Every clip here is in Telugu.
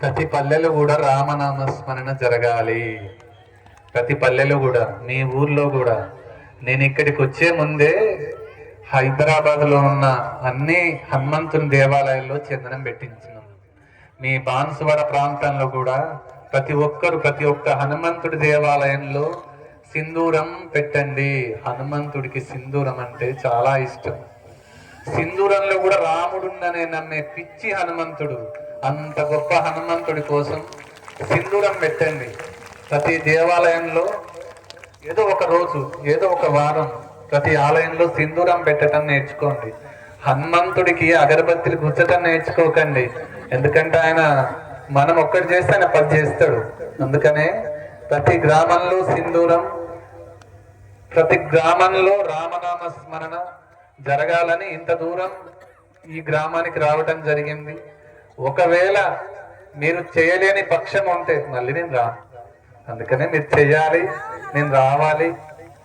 ప్రతి పల్లెలో కూడా రామనామ స్మరణ జరగాలి. ప్రతి పల్లెలో కూడా, మీ ఊర్లో కూడా. నేను ఇక్కడికి వచ్చే ముందే హైదరాబాద్లో ఉన్న అన్ని హనుమంతుని దేవాలయాల్లో చందనం పెట్టించినాం. మీ బాన్సువాడ ప్రాంతంలో కూడా ప్రతి ఒక్క హనుమంతుడి దేవాలయంలో సింధూరం పెట్టండి. హనుమంతుడికి సింధూరం అంటే చాలా ఇష్టం. సింధూరంలో కూడా రాముడున్ననే నమ్మే పిచ్చి హనుమంతుడు. అంత గొప్ప హనుమంతుడి కోసం సింధూరం పెట్టండి. ప్రతి దేవాలయంలో ఏదో ఒక రోజు, ఏదో ఒక వారం ప్రతి ఆలయంలో సింధూరం పెట్టడం నేర్చుకోండి. హనుమంతుడికి అగరబత్తిలు గుచ్చటం నేర్చుకోకండి. ఎందుకంటే ఆయన మనం ఒక్కటి చేస్తే ఆయన 10 చేస్తాడు. అందుకనే ప్రతి గ్రామంలో సింధూరం, ప్రతి గ్రామంలో రామనామ స్మరణ జరగాలని ఇంత దూరం ఈ గ్రామానికి రావటం జరిగింది. ఒకవేళ మీరు చేయలేని పక్షం ఉంటే మళ్ళీ నేను రా, అందుకనే మీరు చెయ్యాలి, నేను రావాలి.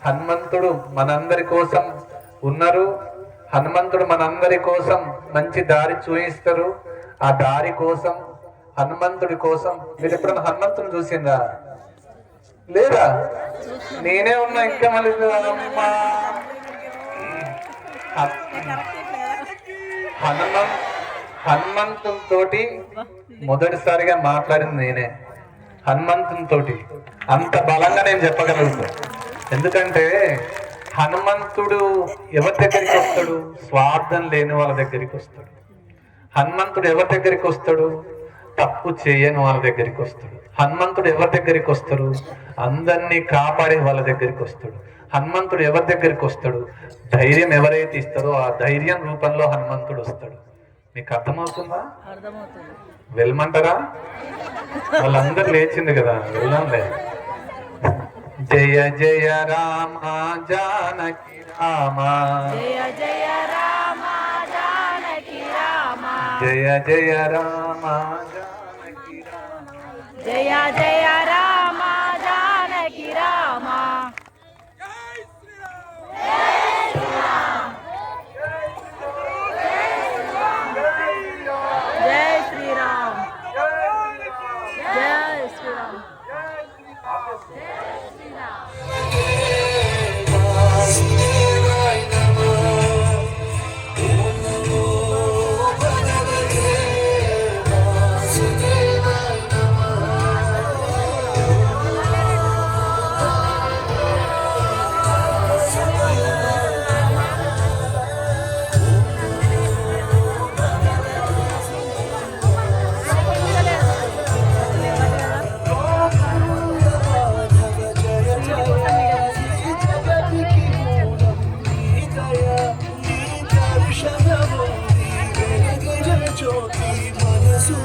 హనుమంతుడు మనందరి కోసం ఉన్నారు. హనుమంతుడు మనందరి కోసం మంచి దారి చూపిస్తారు. ఆ దారి కోసం, హనుమంతుడి కోసం మీరు ఎప్పుడన్నా హనుమంతుని చూసిందా? లేదా? నేనే ఉన్నా ఇంకా మళ్ళీ హనుమంతునితోటి మొదటిసారిగా మాట్లాడింది నేనే. హనుమంతునితోటి అంత బలంగా నేను చెప్పగలుగుతాను. ఎందుకంటే హనుమంతుడు ఎవరి దగ్గరికి వస్తాడు? స్వార్థం లేని వాళ్ళ దగ్గరికి వస్తాడు. హనుమంతుడు ఎవరి దగ్గరికి వస్తాడు? తప్పు చేయని వాళ్ళ దగ్గరికి వస్తాడు. హనుమంతుడు ఎవరి దగ్గరికి వస్తాడు? అందరినీ కాపాడే వాళ్ళ దగ్గరికి వస్తాడు. హనుమంతుడు ఎవరి దగ్గరికి వస్తాడు? ధైర్యం ఎవరైతే ఇస్తారో ఆ ధైర్యం రూపంలో హనుమంతుడు వస్తాడు. మీకు అర్థమవుతుందా? వెళ్ళమంటారా? వాళ్ళందరూ లేచింది కదా, వెళ్ళంలే. జయ జయ రామ జానకి రామ, జయ జయ రామ జానకి రామ, జయ జయ రామ జానకి రామ, జయ జయ రామ జానకి రామ. జై శ్రీరామ్, జై శ్రీరామ్. జ్యోతి మనసు